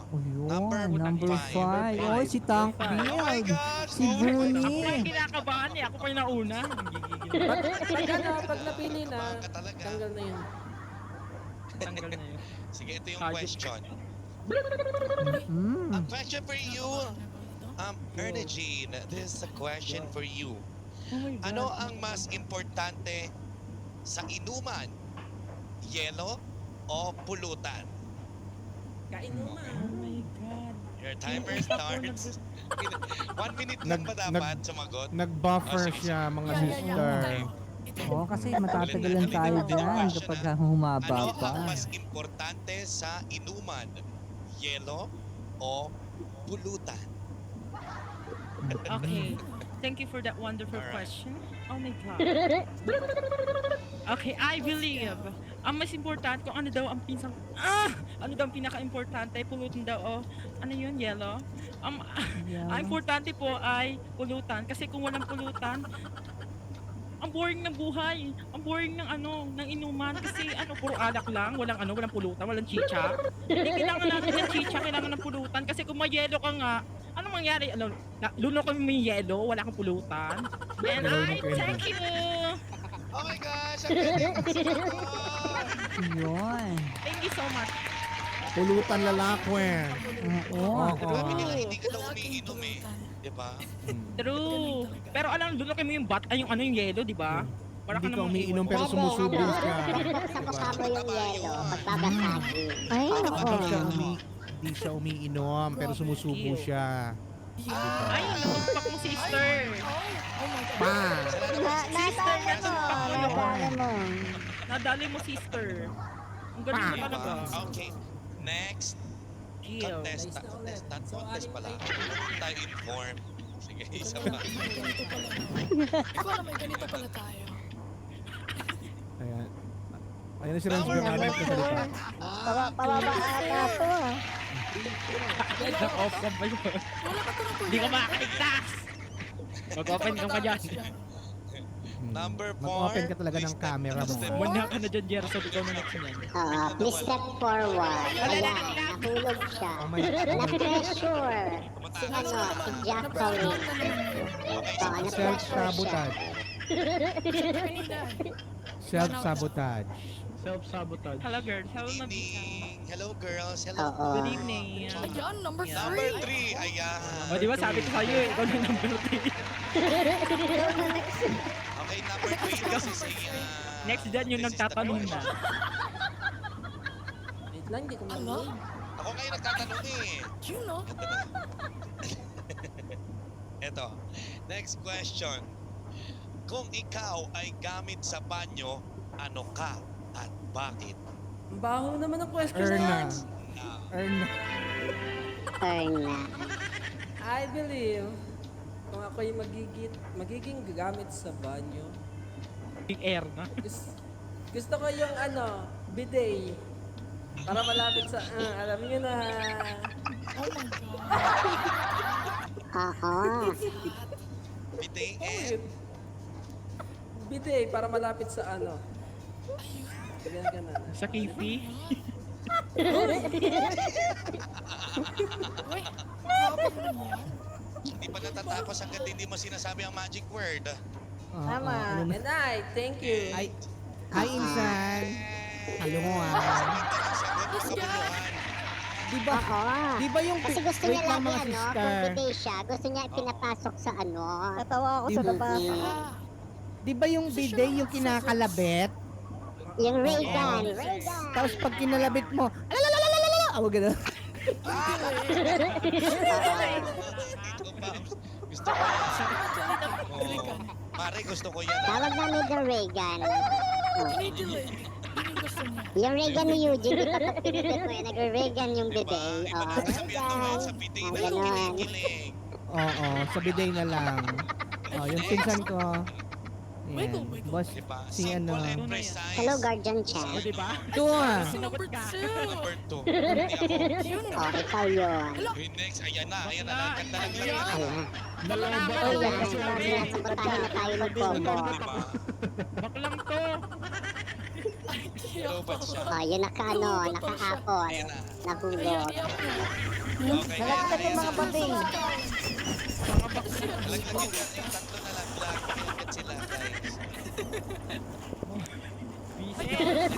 O Number yun, number five. 5. Oy, si Tank Oh my Build. gosh! Si Oh my Ako pa Bruni. yung kinakabahan eh. Ako pa yung nauna. Gigigil. Pag napili na, Kabahan ka talaga. tanggal na yun. Tanggal na yun. Sige, ito yung Hayop. question. Hmm. A question for you, Erna Jean. This is a question for you. Oh my God. Ano ang mas importante sa inuman? Yelo o pulutan? Kainuman. Oh my God. Your timer Yung utak ko starts. 1 minute lang ba dapat sumagot? Nag-buffer Oh, sige. siya, mga Yeah, sister. Oo, kasi matatagalan tayo dyan kapag humaba Ano pa. ang mas importante sa inuman? Yelo o pulutan? Okay. Thank you for that wonderful Alright. question. Oh my God. Okay, I believe. Ang mas importante kung ano daw ang ano daw ang pinaka-importante, pulutan daw o ano yun, yellow. Yeah. Ang importante po ay pulutan kasi kung walang pulutan, ang boring ng buhay. Ang boring ng ng inuman kasi puro alak lang, walang pulutan, walang chicha. Hindi kailangan natin ng chicha, kailangan ng pulutan kasi kung may yelo ka nga, ano mangyari? Luno kami may yelo, wala kang pulutan. And I thank you. Oh my gosh! Ang galing mo sumagot! Yun. Thank you so much. Pulutan lalakwe. Oo. Sabi nila hindi ka daw umiinom eh. Diba? True. Pero luno kami yung yung yelo, di ba? Para Hindi ka namang umiinom iwan. pero sumusubo ka. Sa mukha mo yung yelo, pagbabasagi. Ay, Hindi siya umiinom pero sumusubo siya. Ay, natumpak mo, sister. Pa! Nadali mo, nadali mo. Nadali mo, sister. Ang galing mo Diba? talaga. Okay. Next. Gio. Contest pala. Tayo inform. Sige, isa pa. Ikaw na may ganito pala tayo. Ayan. Ayan na si Rans Bernardo na salita. Pababa ata to. Nag-off ka ba yun? Wala pa ito ng Hindi ka makakaligtas! Mag-open ka dyan. Number 4. Mag-open ka talaga ng camera mo. Muna ka na dyan, Gerson. Ikaw na next niyan. Please step forward. Ayan, nahulog siya. Oh my God. Na-pressure. Si si Jacqueline. Oo, na-pressure siya. Self-sabotage. Self-sabotage. Self-sabotage. Hello, girls. Hello, Nabita. Evening. Hello, girls. Hello. Oo. Good evening. Ayan, number 3. Number 3. Ayan. O, di ba sabi ko sa'yo eh, ikaw na yung number 3. Okay, number 3. This is a... Next dyan yung this is the nagtatanong na. question. Wait lang, hindi ko Ano? marinig. Ako kayo nagtatanong eh. You know? Ito. Next question. Kung ikaw ay gamit sa banyo, ano ka at bakit? Ang baho naman ang question na Erna. yan. Erna. Erna. I believe, kung ako yung magiging gagamit sa banyo, Big air na. gusto ko yung bidet. Para malapit sa, alam niyo na. Oh my God. Oo. Bidet Oh, and... yun. Bidet, para malapit sa Ganun. Sa Kifi. Uy, grabe naman yan. Hindi pa natatapos hanggat hindi mo sinasabi ang magic word. Tama. And I, thank you. Ay, hi Insan. Hello ah. Sagot, kabuluhan. Diba, Oo. diba yung Kasi gusto wait niya lang lagi mga sister. kung bidet siya, gusto niya pinapasok sa Natawa ako sa labas. Ah, Diba yung bidet yung kinakalabit? Yung Ray-Gun. Tapos pag kinalabit mo, alalalalala! Awag gano'n. Dito pa. Gusto ko yan. Oh. Pare, gusto ko yan. Tawag namin yung Ray-Gun. kinikilig. Yun yung gusto niya. Yung Ray-Gun ni Eugene, di pa pag pinigil mo yan, nag-Ray-Gun yung Diba? bidet. Iba na sasabihan naman sa bidet na lang Ganon. kinikilig. Oo, sa bidet na lang. Oh, yung pinsan ko. Wiggle, Yan. wiggle. Boss, Diba? si Simple ano. and precise. Hello, Guardian O, Chan. di ba? Ito ah. Si number 2. Number 2. Hindi ako. Yun Oh, ikaw yun. Okay, next. Ayan na. Ayan na. Ang ganda ng Ayan. Dalawa. Oh, yan. Kasi nasasabotahan na tayo mag-combo. Diba? Baklang to. Lobat siya. Oh, yung naka-apple. Ayan na. Nahulog. Okay. Nalaglag yung mga bating. Laglag yung tatlo na lang. Ingat sila, guys.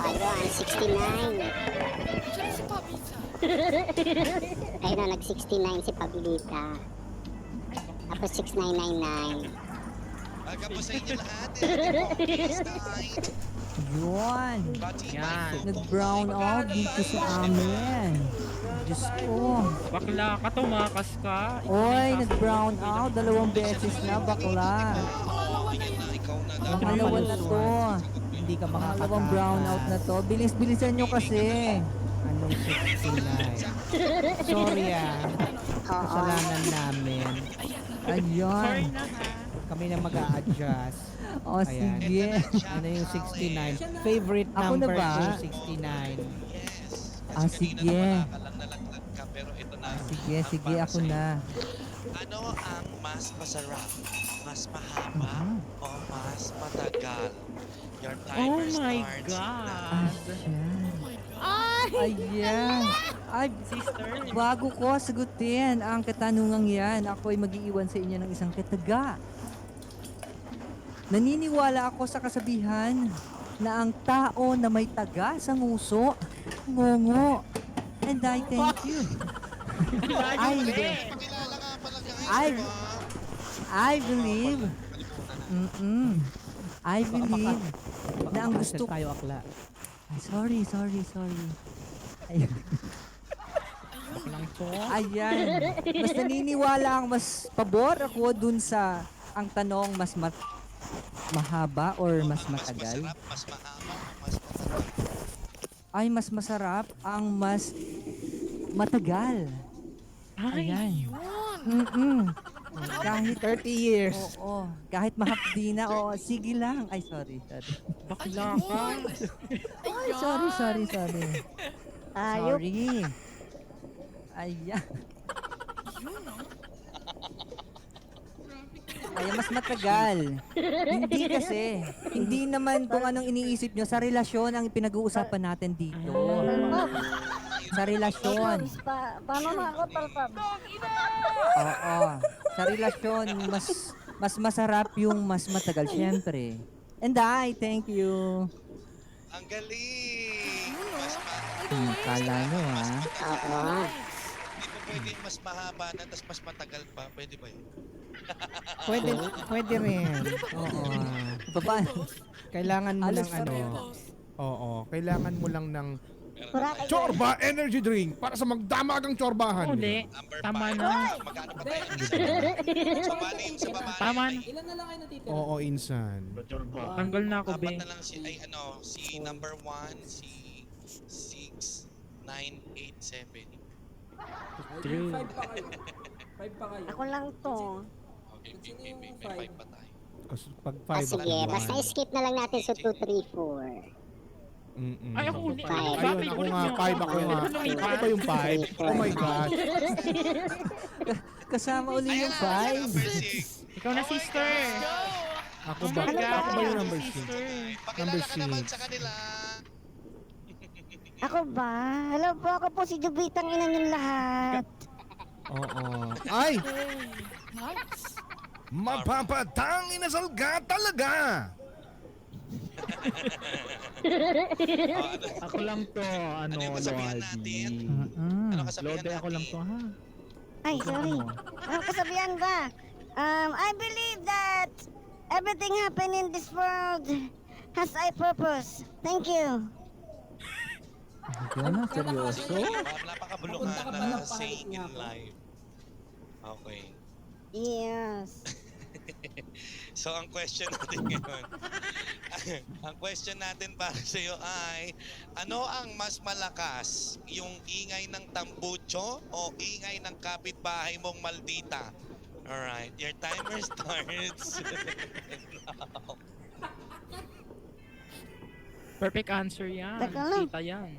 Ayun, 69. Diyan si Pabita. Ayun na, nag-69 si Pabilita. Tapos 6999. Aga po sa inyo lahat. Please, night. Yun. Yan. Nag-brown out dito sa amin. Diyos ko. Bakla ka, tumakas ka. Oy, nag-brown out. 2 beses na, bakla. Ayan na, ikaw na daw. Pangalawa na to. Hindi ka Pangalawang makakatakas. brown out na to. Bilis-bilisan nyo kasi. Anong 69? Sorry Oo. Kasalanan namin. Sorry Ayan. na ha. Kami na mag-a-adjust. O, Ayan. sige. Ano yung 69? Favorite Ako na number ba? yung 69. Yes. Ah, Kasi sige. kanina wala ka lang nalaglag ka, pero ito na. Sige, ang sige, para ako sa'yo. na. Ano ang mas masarap? Mas mahaba o mas matagal? Your Oh timer my starts God. Ayan. Ay, Sister. bago ko sagutin ang katanungang yan, ako ay mag-iiwan sa inyo ng isang kataga. Naniniwala ako sa kasabihan na ang tao na may taga sa nguso, ngungo. And I thank you. I, Pakilala nga pala guys, Ay. diba? I believe, I believe na ang Cancel gusto tayo akla. Ay, sorry. Ayun. Baklang to. Ayan. Mas naniniwala ang mas pabor ako dun sa ang tanong mas mahaba or mas matagal. masarap, mas mahaba, mas matagal. Ay, mas masarap ang mas matagal. Ay, Ayan. Yun. Kahit 30 years. oo, kahit mahapdi na, oo, sige lang. Ay, sorry. bakla ka. Ay, sorry. Ayop. Sorry. Ayan. Kaya mas matagal. Hindi kasi. Hindi naman kung anong iniisip nyo. Sa relasyon ang pinag-uusapan natin dito. Sa relasyon. Paano na ako, Talpab? Oo. Sa relasyon, mas masarap yung mas matagal. Siyempre. And I, thank you. Ang galing! Mas Kala nyo ha. Oo. Hindi po pwede yung mas mahaba na tapos mas matagal pa. Pwede ba yun? Pwede rin. Oo. Baba. Kailangan mo Alas lang ano. Oo, kailangan mo lang ng Chorba Energy Drink para sa magdamagang chorbahan. Uli. Number Tama 5. na. Magkano pa tayo? Sumali yung sa babae. Tama ay, na. Ilan na lang kayo natitira? Oo, insan. Tanggal na ako, apat be. na lang si, ay ano, si number 1, si 6, 9, 8, 7. True. 5 pa kayo. 5 pa kayo. Ako lang to. Okay, Sino may yung 5 five? pa tayo. Kasi pag Ah, 5 sige. Basta skip na lang natin sa 2, 3, 4. Ay, ako uli. Five. Ano ba? Ayun, ako Favorite nga, niyo 5 ako nga. Ano lumipat? Ano ba yung 5? Oh my gosh. Kasama uli yung Ayan, 5. number 6. Ikaw na, sister. Ako Oh ba? my God, Ako ba yung number 6? sister. Pakilala ka naman six. sa kanila. Ako ba? Hello po, ako po si Jubitang ina niyong lahat. Oo. Ay! Nice. Mapapatang inasal ka talaga! Ako lang to, Ano yung kasabihan natin? Ano kasabihan natin? Lode, ako lang to, ha? Ay, sorry. Ang kasabihan ba? I believe that everything happen in this world has a purpose. Thank you. Ano, seryoso? Napakabuluhan Punta ka pa na ng saying pahit in nga po. life. Okay. Yes. So, ang question natin ngayon, ang question natin para sa iyo ay, ano ang mas malakas? Yung ingay ng tambucho o ingay ng kapitbahay mong maldita? Alright, your timer starts now. Perfect answer yan. Teka lang. Kita yan.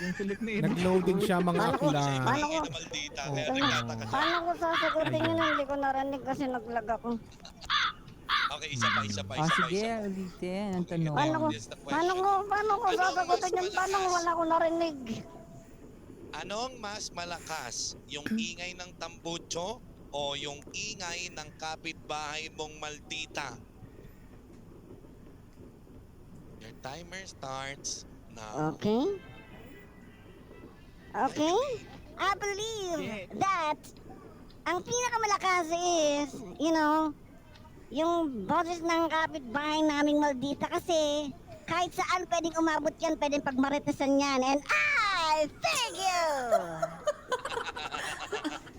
Nag-loading siya mga akla. Paano ko? Ingay na maldita. Oo. Kaya nagtataka siya. Paano ko sasagutin yun? Hindi ko narinig kasi naglag ako. Okay, isa pa, isa pa, Ah, isa pa. sige, isa pa. ulitin ang tanong. Paano ko? Here's the question. Paano ko Ano sasagutin mas yun? Paano ko wala ko narinig? Anong mas malakas? Yung ingay ng tambucho o yung ingay ng kapitbahay mong maldita? Your timer starts now. Okay. Okay. I believe that ang pinakamalakas is, yung boses ng kapitbahay naming maldita kasi kahit saan pwedeng umabot yan, pwedeng pagmaritesan yan. And I thank you!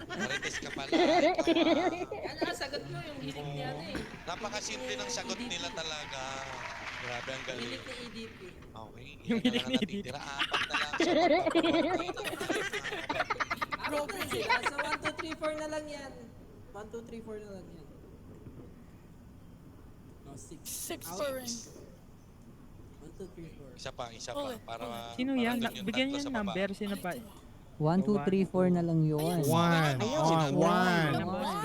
Marites ka pala. Ano, sagot mo yung hilig niya eh. Napakasimple ng sagot nila talaga. Grabe ang galing. Hilig ni EDP. Okay. Yung Ilan na hilig lang ni natitira? Apat na lang. Grabe sila. So 1, 2, 3, 4 na lang yan. 1, 2, 3, 4 na lang yan. No, 6. 6 pa rin. 1, 2, 3, 4. Isa pa, isa pa. Okay, Para Sino para yan? dun yung Bigyan tatlo niyo sa ng baba. number. Sino pa? 1, 2, 3, 4 na lang yun. One. Oh, one.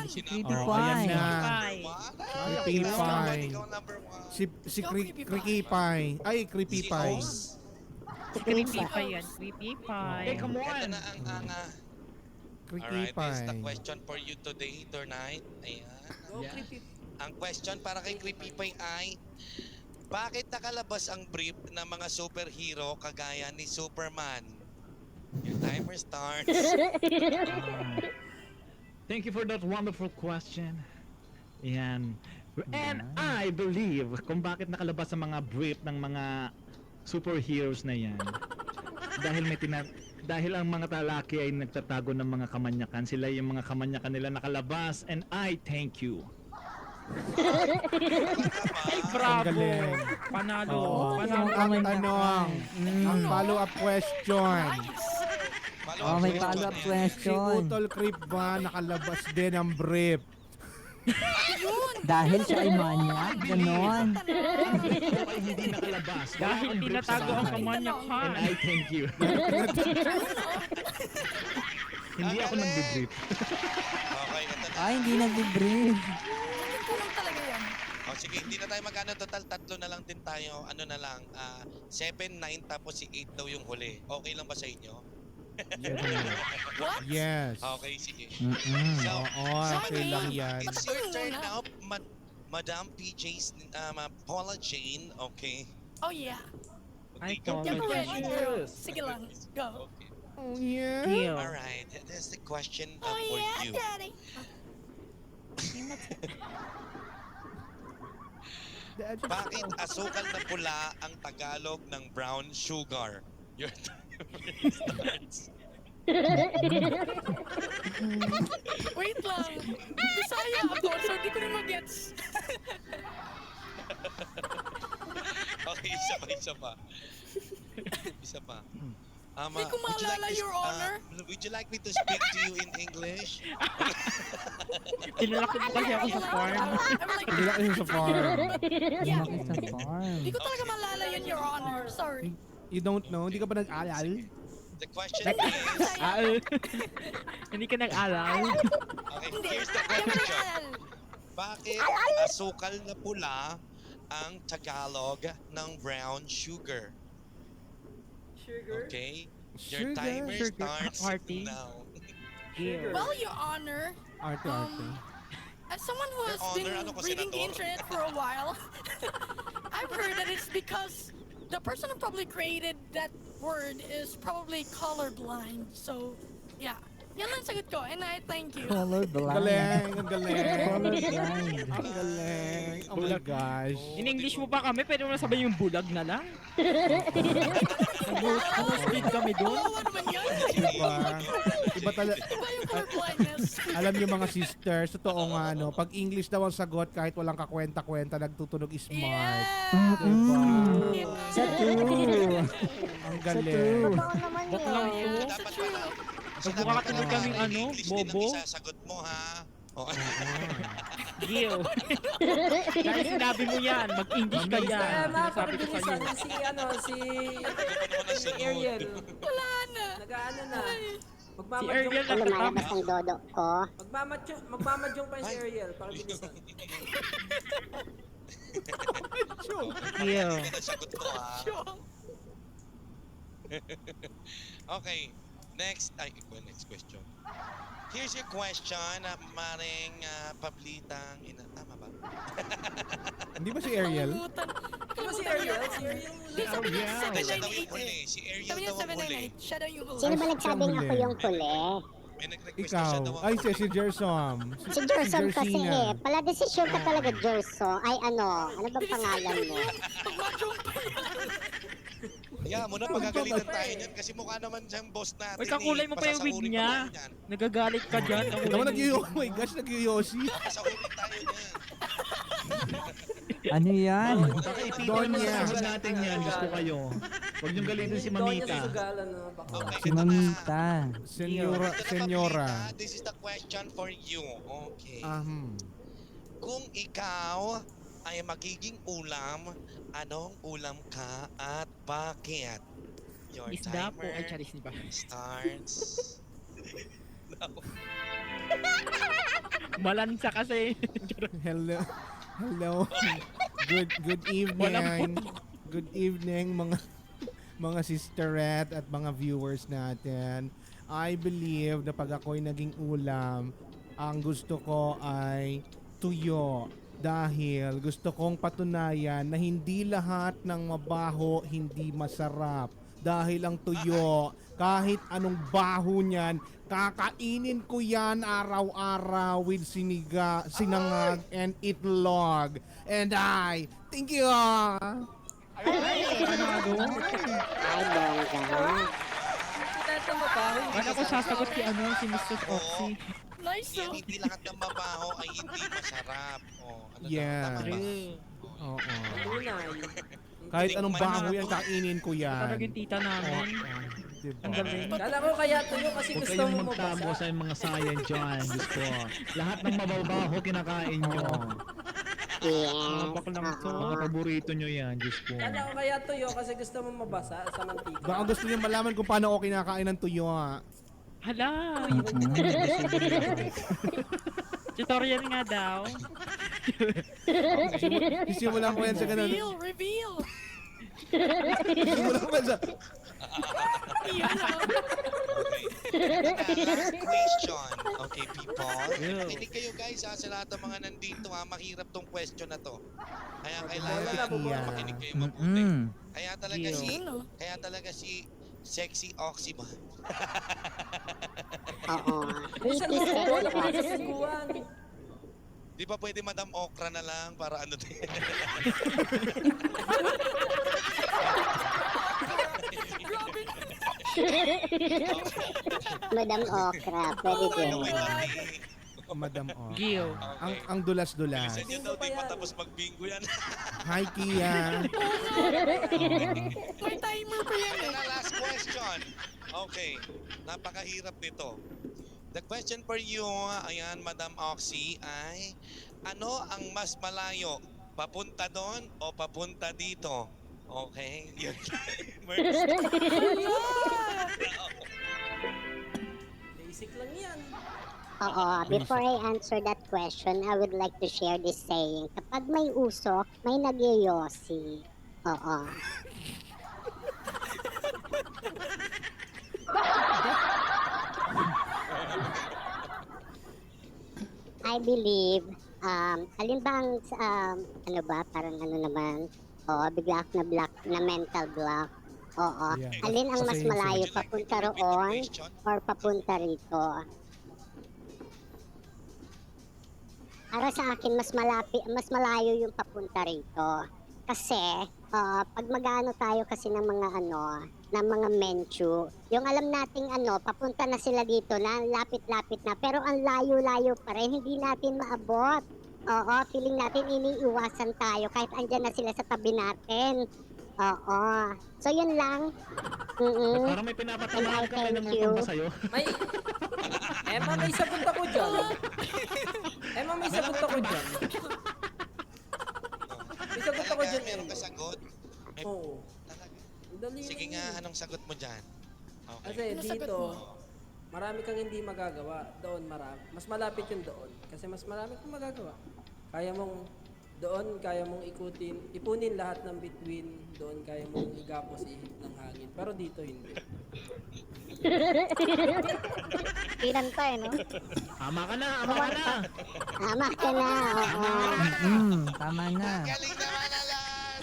Creepy Oh, ayan Pie. na. Five. Creepy Pie. Ikaw number one. Si Creepy Pie. Ay, Creepy Si Pie. Oz. Creepy pa yan. Creepy pa. Ito na ang anga. Creepy Alright, this is the Pie. question for you today, tonight. Ayan. Go, creepy. Ang question para kay Creepy Pie ay, bakit nakalabas ang brief ng mga superhero kagaya ni Superman? Your timer starts. Thank you for that wonderful question. Yan. And I believe kung bakit nakalabas ang mga brief ng mga superheroes na yan. Dahil ang mga talaki ay nagtatago ng mga kamanyakan. Sila yung mga kamanyakan nila nakalabas. And I thank you. Ay, Ang bravo. galing. Panalo. Oo. Panalo. Ang tanong. Ang follow-up question. Oh, may follow-up Si question. Utol Creep ba nakalabas din ang brief? Dahil siya ay manyak, ganon. Ito ay hindi nakalabas. Wala Dahil akong brief sa tinatago ang bahay. kamanyakan. And I thank you. Hindi ako nag-brief. Okay, ito na. Ay, hindi nag-brief. Kulang talaga yan. O sige, hindi na tayo magkano total. Tatlo na lang din tayo. Ano na lang, 7, 9, tapos si 8 daw yung huli. Okay lang ba sa inyo? Yes. Okay, sige. So, Oo, okay lang yan. it's your turn now, Madam PJ's, Paula Jane, okay? Oh yeah. Ay, Okay, Paula You're ready, Jane. girl. Sige lang. Go. Okay. Oh, yeah. Deal. Alright, that's the question Oh for yeah, you. daddy. Bakit asukal na pula ang Tagalog ng brown sugar? Your time starts. Wait lang. Bisaya ako, so di ko rin mag-gets. Okay, isa pa, isa pa. Isa pa. Hindi ko maalala, Your Honor. Would you like me to speak to you in English? Tinalaki mo kasi ako sa farm. I'm like, Hindi lang yun sa farm. yeah. Lumaki sa farm. Di ko talaga maalala yun, Your Honor. Sorry. You don't know? Hindi ka ba nag-alal? The question is, Hindi ka nag-alal. okay, here's the question. Bakit asukal na pula ang Tagalog ng brown sugar? Sugar. Okay? Sugar. Your timer starts Artie. now. Deal. Well, Your Honor, Arte. as someone who has Your been Honor, ano ko, reading the senador? internet for a while, I've heard that it's because the person who probably created that word is probably colorblind. So, yeah. Yan lang sagot ko, and I thank you. Colorblind. Galing, ang galing. Colorblind. Ang galing. Oh my gosh. In English mo pa kami, pwede mo na sabihin yung bulag na lang. Nag-speed kami doon. Kawawa naman yan. Diba? Iba talaga. Iba yung colorblindness. Alam niyo mga sisters, totoo nga no, pag English daw ang sagot kahit walang kakwenta-kwenta, nagtutunog smart. Diba? Sa true. Ang galing. Totoo naman Baklang yun. to. Dapat pala. Magmukha ka tuloy kaming ano, English din ang bobo. isasagot mo, ha? Oh. Gil. Dahil sinabi mo yan, mag-English ka yan. Kaya Sinasabi ko nakapagbilisan sa'yo. si Ariel. Wala na. Nag-ano na. Si Ariel Ano, na lumalabas ng dodo ko. Magmamadyong pa yung si Ariel para bilisan. Gil. Sagot ko Okay. Next question. Here's your question, Maring Pablitang ina. Tama ba? Hindi ba si Ariel? Pangutan. Di ba si Ariel? Si Ariel Hindi, sabi niya Hindi, siya daw yung 798 huli. eh. Si Ariel Sabi niya daw ang huli. 798. Siya daw yung huli. Sino ba nagsabing ako yung huli? May nag-request na siya Ikaw. daw ang Ay, huli. si Jersom. Si Gerson kasi Gersina. eh. Pala desisyon ka talaga, Gerson. Ay ano bang pangalan mo? Pagmachong pa yan. Yeah, muna pagagalitan tayo niyan kasi mukha naman siyang boss natin. Uy, kakulay mo pa yung wig Pasasahurin niya. pa tayo niyan. Nagagalit ka dyan. Naman oh my gosh, nag-yosi. Pasasahurin tayo niyan. Ano yan? Pakitito Donya. naman sa sagot natin yan. Diyos ko kayo. Huwag niyong galitin si Doon niya Mamita. susugalan, no? Baka. Okay, Si ito na. Mamita. Senyora. Ito na, Senyora. Pablita. This is the question for you. Okay. Kung ikaw ay magiging ulam, anong ulam ka at bakit? Your Isda po. Ay, timer charis ba? starts. No. Malansa kasi. Hello. Hello. Good evening. Good evening mga sisterette at mga viewers natin. I believe na pag ako'y naging ulam, ang gusto ko ay tuyo. Dahil gusto kong patunayan na hindi lahat ng mabaho hindi masarap. Dahil ang tuyo, kahit anong baho niyan, kakainin ko yan araw-araw with sinangag and itlog. And I thank you. Ay, bongga. Ito mabaho. Paano ko sasagot si si Mr. Oxy? Nice, Yan, oh. hindi lahat ng mabaho ay hindi masarap. Ano Yeah. daw, tama ba? Oo. Tunay. Kahit anong baho yan, kainin ko yan. Talaga yung tita namin. Diba? Ang galing. Kala ko kaya tuyo kasi Huwag gusto kayong mo magtabo mabasa. sa mga sayang dyan. Diyos ko. Lahat ng mababaho kinakain nyo. Yes. Mga baklang to. Mga paborito nyo yan. Diyos ko. Kala ko kaya tuyo kasi gusto mo mabasa sa mantika. Baka gusto niyo malaman kung paano ako kinakain ng tuyo. Hala. Tutorial nga daw. Simulan ko yan sa ganun. Reveal. Simulan ko yan sa... Yan, oh. Okay. Last question. Okay, people. Tinig kayo guys sa lahat ng mga nandito mahirap tong question na to. Kaya kailangan Yeah. makinig kayo mabuti. Kaya talaga Sino? si Sexy Oxy ba? Oo. Minsan Pretty gusto ko sexy. nakakasiguan. Di ba pwede Madam Okra na lang para ano din? Madam Okra, pwede din. Madam O. Gil. Ang dulas-dulas. Bilisan nyo daw, di pa tapos mag-bingo yan. Hi, Kia. May timer pa yan, Ito eh. na, last question. Okay, napakahirap nito. The question for you, ayan, Madam Oxy, ay ano ang mas malayo? Papunta doon o papunta dito? Okay? Yun. Basic lang yan. Oo, before I answer that question, I would like to share this saying. Kapag may usok, may nagyoyosi. Oo. I believe, alin ba ang, ano ba, parang ano naman, bigla ako na block, na mental block. Oo. Yeah. Alin ang mas Same, malayo, Would you like me to papunta repeat the roon question? or papunta rito? Para sa akin, mas malayo yung papunta rito. Kasi, pag mag-ano tayo kasi ng mga ng mga menu, yung alam nating papunta na sila dito na lapit-lapit na, pero ang layo-layo pa rin, hindi natin maabot. Oo, feeling natin iniiwasan tayo kahit andyan na sila sa tabi natin. Oo. So, yun lang. Parang may pinapatamaan ka. May Thank you. nangungupa sa'yo. May... Emma, may sagot ako dyan. Emma, may sagot ako dyan. May sagot ako dyan, Meron Emma. ka sagot? May, Oo. talaga. Dali Sige lang nga, yun. anong sagot mo dyan? Kasi Okay. Ano sagot dito, mo? marami kang hindi magagawa. Doon marami. Mas malapit yung doon. Kasi mas marami kang magagawa. Kaya mong ipunin lahat ng between. Doon kaya mong igapos ihip ng hangin. Pero dito hindi. Pinantay, no? Tama ka na, tama ka na. Tama ka na, oo. Tama na. Galing naman, Alan!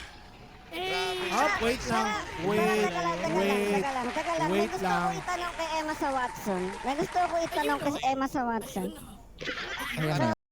Wait lang. Wait. Teka lang. May Wait gusto lang. ko itanong kay Emma sa Watson. May gusto ko itanong kay Emma sa Watson. Ayan na.